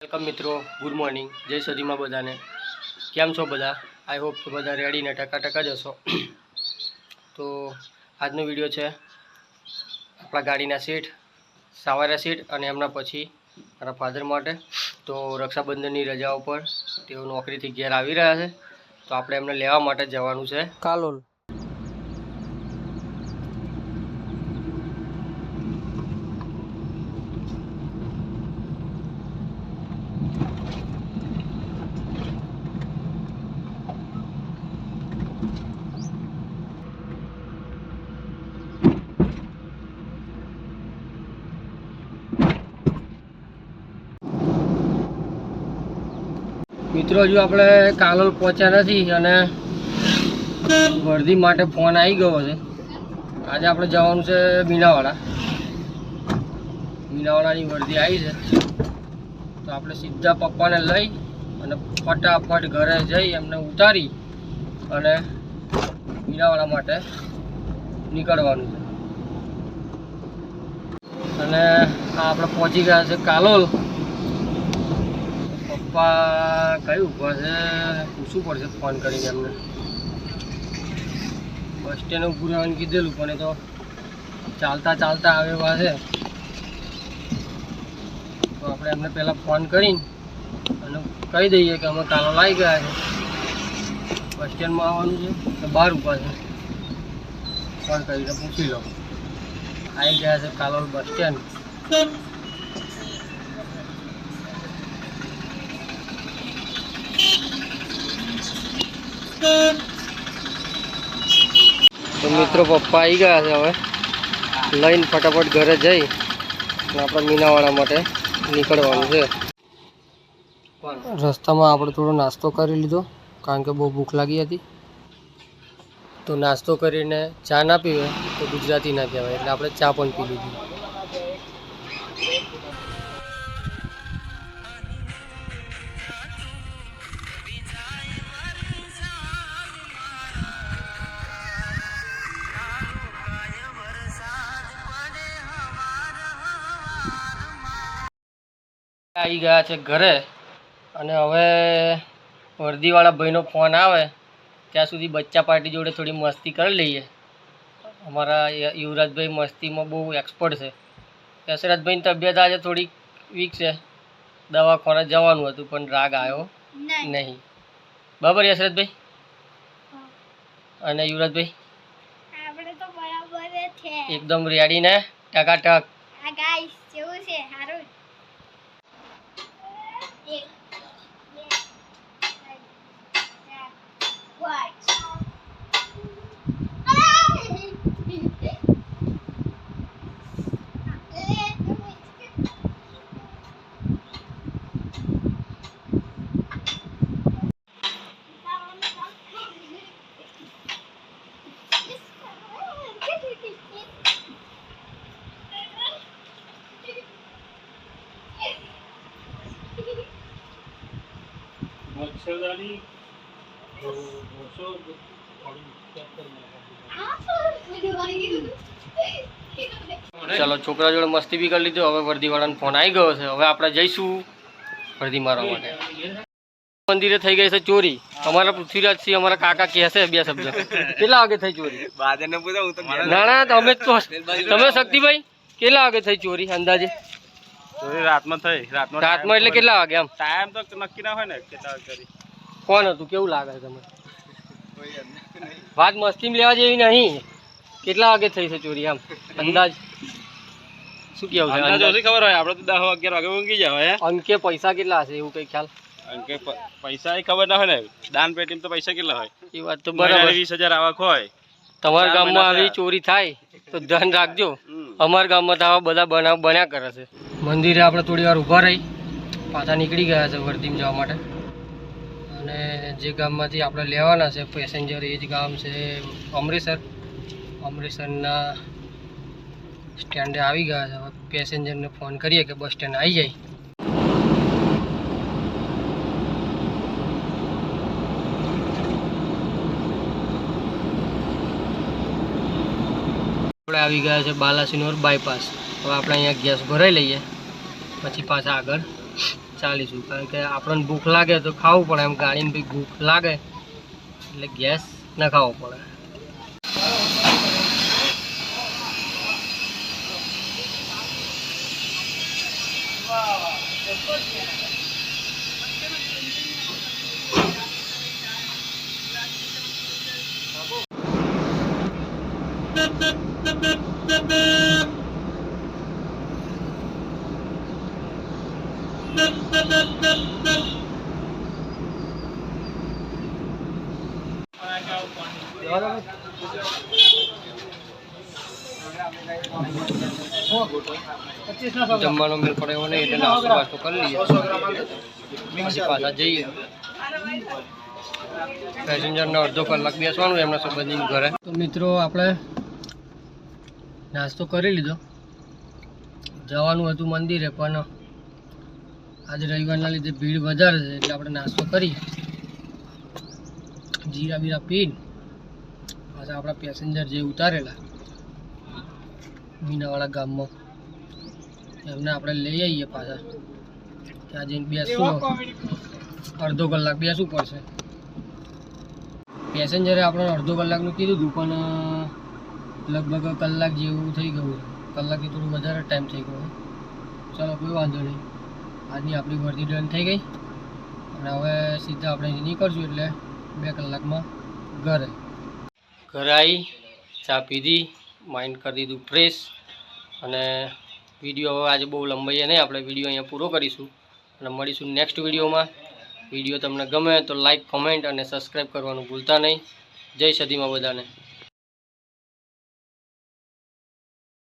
Welcome મિત્રો, good morning, જય સદીમાં બધાને. કેમ છો બધા? આઈ હોપ કે બધા રેડી ને ટકા જ હશો. તો આજનો વિડીયો છે આપણા ગાડીના સીટ, સવારા સીટ અને એમના પછી મારા ફાધર માટે. તો રક્ષાબંધનની રજાઓ પર તેઓ નોકરીથી ઘેર આવી રહ્યા છે, તો આપણે એમને લેવા માટે જવાનું છે કાલોલ. મિત્રો, હજુ આપણે કાલોલ પહોંચ્યા નથી અને વર્ધી માટે ફોન આવી ગયો છે. આજે આપણે જવાનું છે મીનાવાડાની વર્ધી આવી છે, તો આપણે સીધા પપ્પાને લઈ અને ફટાફટ ઘરે જઈ એમને ઉતારી અને મીનાવાડા માટે નીકળવાનું છે. અને આપણે પહોંચી ગયા છે કાલોલ. પપ્પા કઈ ઊભા છે, પૂછવું પડશે ફોન કરીને એમને. બસ સ્ટેન્ડ ઊભું રહેવાનું કીધેલું, પણ એ તો ચાલતા આવે એવા છે. તો આપણે એમને પહેલાં ફોન કરીને અને કહી દઈએ કે અમે કાલોલ આવી ગયા છે, બસ સ્ટેન્ડમાં આવવાનું છે, તો બહાર ઊભા છે. ફોન કરીને પૂછી લો. આવી ગયા છે કાલોલ બસ સ્ટેન્ડ. તો મિત્રો, પપ્પા આવી ગયા છે. હવે લઈને ફટાફટ ઘરે જઈ અને આપણે મીનાવાડા માટે નીકળવાનું છે. રસ્તામાં આપણે થોડો નાસ્તો કરી લીધો, કારણ કે બહુ ભૂખ લાગી હતી. તો નાસ્તો કરીને ચા ના પીવે તો ગુજરાતી ના કહેવાય, એટલે આપણે ચા પણ પી લીધી. આવી ગયા છે ઘરે, અને હવે વર્દીવાળા ભાઈનો ફોન આવે ત્યાં સુધી બચ્ચા પાર્ટી જોડે થોડી મસ્તી કરી લઈએ. અમારા યુવરાજભાઈ મસ્તીમાં બહુ એક્સપર્ટ છે. યશરાજભાઈની તબિયત આજે થોડીક વીક છે, દવાખાને જવાનું હતું પણ રાગ આવ્યો નહીં. બરાબર યશરાજભાઈ અને યુવરાજભાઈ? એકદમ રેડી ને ટકાટક. ચલો, છોકરા જોડે મસ્તી બી કરી લીધો. હવે વર્દીવાળાનો ફોન આવી ગયો છે. હવે આપણે જઈશું વર્દી મારવા માટે. મંદિરે થઈ ગઈ છે ચોરી. અમારા પૃથ્વીરાજસિંહ, અમારા કાકા કહે છે બે શબ્દ. કેટલા વાગે થઈ ચોરી? ના, તમે જ કહો. તમે શક્તિભાઈ, કેટલા વાગે થઈ ચોરી અંદાજે? રાતમાં થઈ. રાતમાં એટલે કેટલા વાગે? આમ ટાઈમ તો નક્કી ના હોય ને કેટલા વાગે કરી. કોણ હતું? કેવું લાગે છે તમને? વાત મસ્તી લેવા જેવી નહીં. કેટલા વાગે થઈ છે ચોરી આમ અંદાજ? શું કેવું છે? અંદાજ ખબર હોય, આપણે તો 10-11 વાગે ઊંઘી જાય. અંકે પૈસા કેટલા હશે એવું કઈ ખ્યાલ? અંકે પૈસા એ ખબર ના હોય ને. દાન પેટીમાં તો પૈસા કેટલા હોય? એ વાત તો બરાબર. 20,000 આવક હોય. તમારા ગામમાં આવી ચોરી થાય તો ધ્યાન રાખજો. અમારા ગામમાં તો આવા બધા બનાવ બન્યા કરે છે. મંદિરે આપણે થોડી વાર ઊભા રહી, પાછા નીકળી ગયા છે વર્ધીમાં જવા માટે. અને જે ગામમાંથી આપણે લેવાના છે પેસેન્જર, એ જ ગામ છે અમરેસર. અમરેસરના સ્ટેન્ડે આવી ગયા છે. હવે પેસેન્જરને ફોન કરીએ કે બસ સ્ટેન્ડ આવી જાય. આપણે આવી ગયા છે બાલાસિનોર બાયપાસ. હવે આપણે અહીંયા ગેસ ભરાઈ લઈએ, પછી પાછા આગળ ચાલીશું, કારણ કે આપણને ભૂખ લાગે તો ખાવું પડે, એમ ગાડીને બી ભૂખ લાગે એટલે ગેસ ના ખાવો પડે. જમવાનો મેળ પડે એવો નહીં એટલે નાસ્તો બાસ્તો કરી લઈએ, પછી પાછા જઈએ. પેસેન્જરને અડધો કલાક બેસવાનું એમના સંબંધીની ઘરે. તો મિત્રો આપણે નાસ્તો કરી લીધો, જવાનું હતું મંદિરે, પણ આજે રવિવારના લીધે ભીડ વધારે છે એટલે આપણે નાસ્તો કરી જીરા બીરા પીને પાછા આપણા પેસેન્જર જે ઉતારેલા મીનાવાળા ગામમાં એમને આપણે લઈ આવીએ પાછા. ત્યાં જઈને બેસવું, અડધો કલાક બેસવું પડશે. પેસેન્જરે આપણે અડધો કલાકનું કીધું હતું, પણ લગભગ કલાક જેવું થઈ ગયું, કલાકથી થોડું વધારે ટાઈમ થઈ ગયો. ચાલો કોઈ વાંધો નહીં, આજની આપણી વર્દી ડન થઈ ગઈ અને હવે સીધા આપણે નીકળશું એટલે 2 કલાકમાં ઘરે આવી ચા પીધી, માઇન્ડ કરી દીધું ફ્રેશ. અને વિડીયો હવે આજે બહુ લંબાઈએ નહીં, આપણે વિડીયો અહીંયા પૂરો કરીશું અને મળીશું નેક્સ્ટ વિડીયોમાં. વિડીયો તમને ગમે તો લાઈક, કોમેન્ટ અને સબસ્ક્રાઈબ કરવાનું ભૂલતા નહીં. જય સદીમાં બધાને.